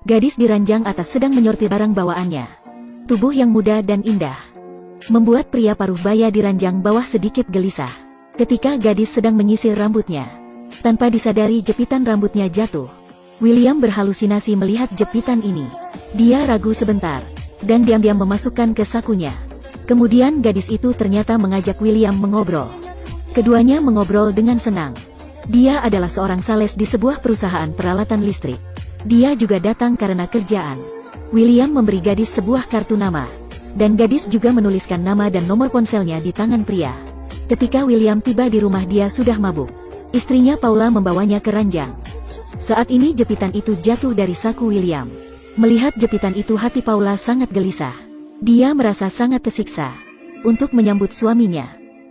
Gadis di ranjang atas sedang menyortir barang bawaannya. Tubuh yang muda dan indah membuat pria paruh baya di ranjang bawah sedikit gelisah. Ketika gadis sedang menyisir rambutnya, tanpa disadari jepitan rambutnya jatuh. William berhalusinasi melihat jepitan ini. Dia ragu sebentar, dan diam-diam memasukkan ke sakunya. Kemudian gadis itu ternyata mengajak William mengobrol. Keduanya mengobrol dengan senang. Dia adalah seorang sales di sebuah perusahaan peralatan listrik. Dia juga datang karena kerjaan. William memberi gadis sebuah kartu nama, dan gadis juga menuliskan nama dan nomor ponselnya di tangan pria. Ketika William tiba di rumah, dia sudah mabuk. Istrinya Paula membawanya ke ranjang. Saat ini jepitan itu jatuh dari saku William. Melihat jepitan itu, hati Paula sangat gelisah. Dia merasa sangat tersiksa. Untuk menyambut suaminya,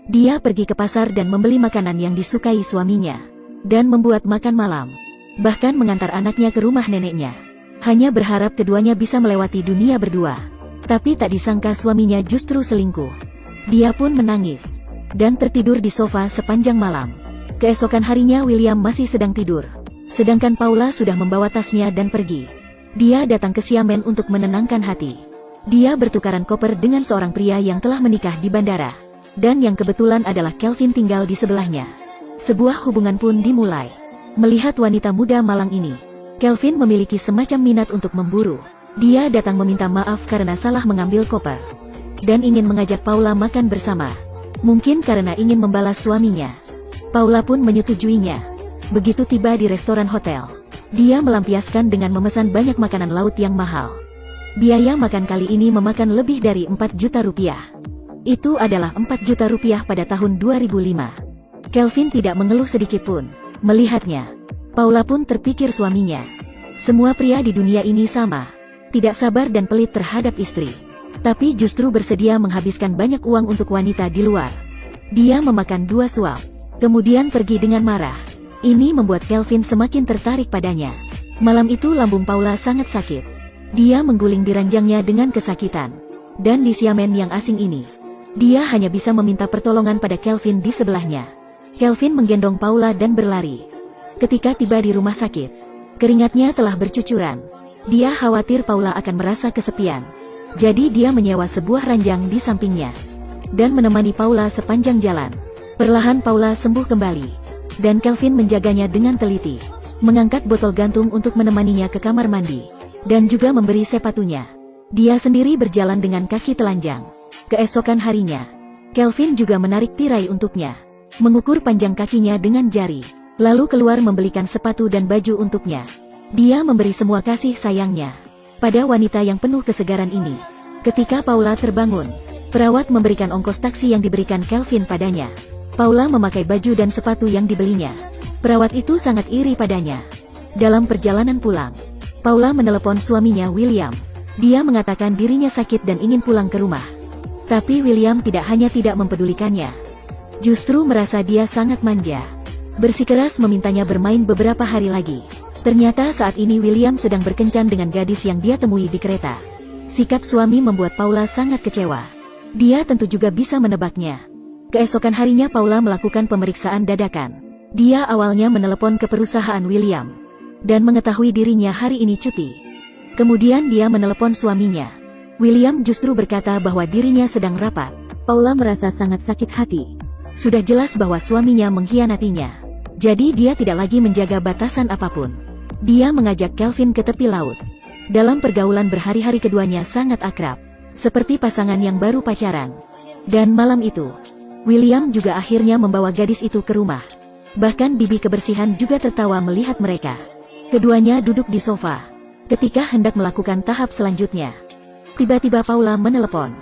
dia pergi ke pasar dan membeli makanan yang disukai suaminya, dan membuat makan malam. Bahkan mengantar anaknya ke rumah neneknya. Hanya berharap keduanya bisa melewati dunia berdua. Tapi tak disangka suaminya justru selingkuh. Dia pun menangis dan tertidur di sofa sepanjang malam. Keesokan harinya William masih sedang tidur, sedangkan Paula sudah membawa tasnya dan pergi. Dia datang ke Xiamen untuk menenangkan hati. Dia bertukaran koper dengan seorang pria yang telah menikah di bandara, dan yang kebetulan adalah Kelvin tinggal di sebelahnya. Sebuah hubungan pun dimulai. Melihat wanita muda malang ini, Kelvin memiliki semacam minat untuk memburu. Dia datang meminta maaf karena salah mengambil koper, dan ingin mengajak Paula makan bersama. Mungkin karena ingin membalas suaminya. Paula pun menyetujuinya. Begitu tiba di restoran hotel, dia melampiaskan dengan memesan banyak makanan laut yang mahal. Biaya makan kali ini memakan lebih dari 4 juta rupiah. Itu adalah 4 juta rupiah pada tahun 2005. Kelvin tidak mengeluh sedikit pun melihatnya. Paula pun terpikir suaminya. Semua pria di dunia ini sama, tidak sabar dan pelit terhadap istri, tapi justru bersedia menghabiskan banyak uang untuk wanita di luar. Dia memakan 2 suap, kemudian pergi dengan marah. Ini membuat Kelvin semakin tertarik padanya. Malam itu lambung Paula sangat sakit. Dia mengguling di ranjangnya dengan kesakitan. Dan di Xiamen yang asing ini, dia hanya bisa meminta pertolongan pada Kelvin di sebelahnya. Kelvin menggendong Paula dan berlari. Ketika tiba di rumah sakit, keringatnya telah bercucuran. Dia khawatir Paula akan merasa kesepian. Jadi dia menyewa sebuah ranjang di sampingnya, dan menemani Paula sepanjang jalan. Perlahan Paula sembuh kembali, dan Kelvin menjaganya dengan teliti. Mengangkat botol gantung untuk menemaninya ke kamar mandi, dan juga memberi sepatunya. Dia sendiri berjalan dengan kaki telanjang. Keesokan harinya, Kelvin juga menarik tirai untuknya, mengukur panjang kakinya dengan jari, lalu keluar membelikan sepatu dan baju untuknya. Dia memberi semua kasih sayangnya pada wanita yang penuh kesegaran ini. Ketika Paula terbangun, perawat memberikan ongkos taksi yang diberikan Kelvin padanya. Paula memakai baju dan sepatu yang dibelinya. Perawat itu sangat iri padanya. Dalam perjalanan pulang, Paula menelepon suaminya William. Dia mengatakan dirinya sakit dan ingin pulang ke rumah. Tapi William tidak mempedulikannya. Justru merasa dia sangat manja. Bersikeras memintanya bermain beberapa hari lagi. Ternyata saat ini William sedang berkencan dengan gadis yang dia temui di kereta. Sikap suami membuat Paula sangat kecewa. Dia tentu juga bisa menebaknya. Keesokan harinya Paula melakukan pemeriksaan dadakan. Dia awalnya menelepon ke perusahaan William, dan mengetahui dirinya hari ini cuti. Kemudian dia menelepon suaminya. William justru berkata bahwa dirinya sedang rapat. Paula merasa sangat sakit hati. Sudah jelas bahwa suaminya mengkhianatinya. Jadi dia tidak lagi menjaga batasan apapun. Dia mengajak Kelvin ke tepi laut. Dalam pergaulan berhari-hari keduanya sangat akrab, seperti pasangan yang baru pacaran. Dan malam itu, William juga akhirnya membawa gadis itu ke rumah. Bahkan bibi kebersihan juga tertawa melihat mereka. Keduanya duduk di sofa, ketika hendak melakukan tahap selanjutnya. Tiba-tiba Paula menelepon.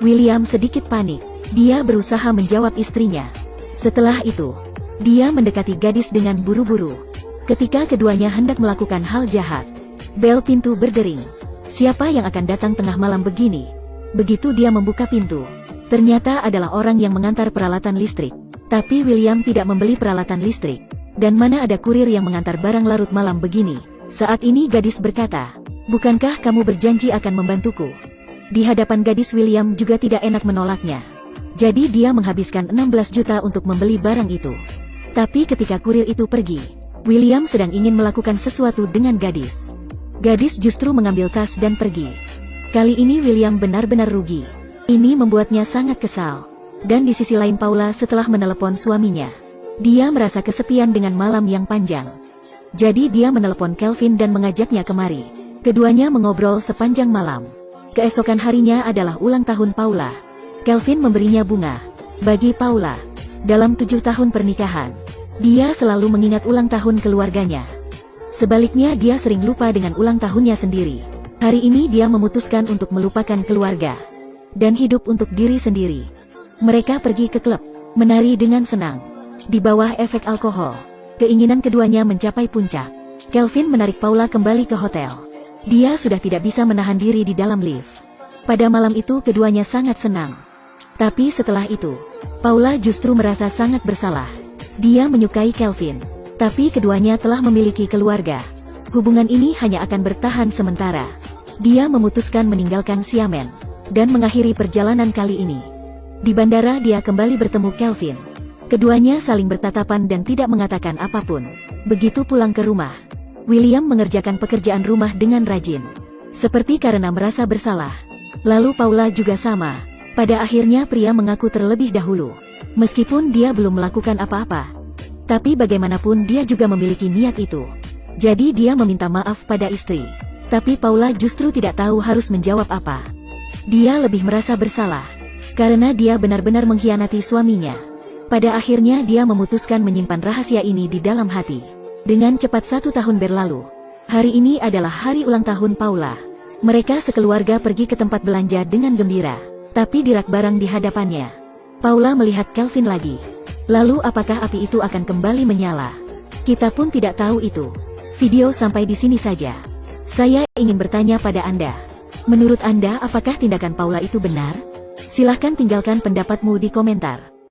William sedikit panik. Dia berusaha menjawab istrinya. Setelah itu, dia mendekati gadis dengan buru-buru. Ketika keduanya hendak melakukan hal jahat, bel pintu berdering. Siapa yang akan datang tengah malam begini? Begitu dia membuka pintu, ternyata adalah orang yang mengantar peralatan listrik. Tapi William tidak membeli peralatan listrik. Dan mana ada kurir yang mengantar barang larut malam begini? Saat ini gadis berkata, "Bukankah kamu berjanji akan membantuku?" Di hadapan gadis William juga tidak enak menolaknya. Jadi dia menghabiskan 16 juta untuk membeli barang itu. Tapi ketika kurir itu pergi, William sedang ingin melakukan sesuatu dengan gadis. Gadis justru mengambil tas dan pergi. Kali ini William benar-benar rugi. Ini membuatnya sangat kesal. Dan di sisi lain Paula setelah menelepon suaminya. Dia merasa kesepian dengan malam yang panjang. Jadi dia menelepon Kelvin dan mengajaknya kemari. Keduanya mengobrol sepanjang malam. Keesokan harinya adalah ulang tahun Paula. Kelvin memberinya bunga. Bagi Paula, dalam 7 tahun pernikahan, dia selalu mengingat ulang tahun keluarganya. Sebaliknya dia sering lupa dengan ulang tahunnya sendiri. Hari ini dia memutuskan untuk melupakan keluarga dan hidup untuk diri sendiri. Mereka pergi ke klub, menari dengan senang. Di bawah efek alkohol, keinginan keduanya mencapai puncak. Kelvin menarik Paula kembali ke hotel. Dia sudah tidak bisa menahan diri di dalam lift. Pada malam itu keduanya sangat senang. Tapi setelah itu, Paula justru merasa sangat bersalah. Dia menyukai Kelvin, tapi keduanya telah memiliki keluarga. Hubungan ini hanya akan bertahan sementara. Dia memutuskan meninggalkan Xiamen dan mengakhiri perjalanan kali ini. Di bandara dia kembali bertemu Kelvin. Keduanya saling bertatapan dan tidak mengatakan apapun. Begitu pulang ke rumah, William mengerjakan pekerjaan rumah dengan rajin, seperti karena merasa bersalah. Lalu Paula juga sama. Pada akhirnya pria mengaku terlebih dahulu. Meskipun dia belum melakukan apa-apa, tapi bagaimanapun dia juga memiliki niat itu. Jadi dia meminta maaf pada istri. Tapi Paula justru tidak tahu harus menjawab apa. Dia lebih merasa bersalah, karena dia benar-benar mengkhianati suaminya. Pada akhirnya dia memutuskan menyimpan rahasia ini di dalam hati. Dengan cepat 1 tahun berlalu. Hari ini adalah hari ulang tahun Paula. Mereka sekeluarga pergi ke tempat belanja dengan gembira. Tapi di rak barang di hadapannya, Paula melihat Kelvin lagi. Lalu apakah api itu akan kembali menyala? Kita pun tidak tahu itu. Video sampai di sini saja. Saya ingin bertanya pada Anda. Menurut Anda apakah tindakan Paula itu benar? Silahkan tinggalkan pendapatmu di komentar.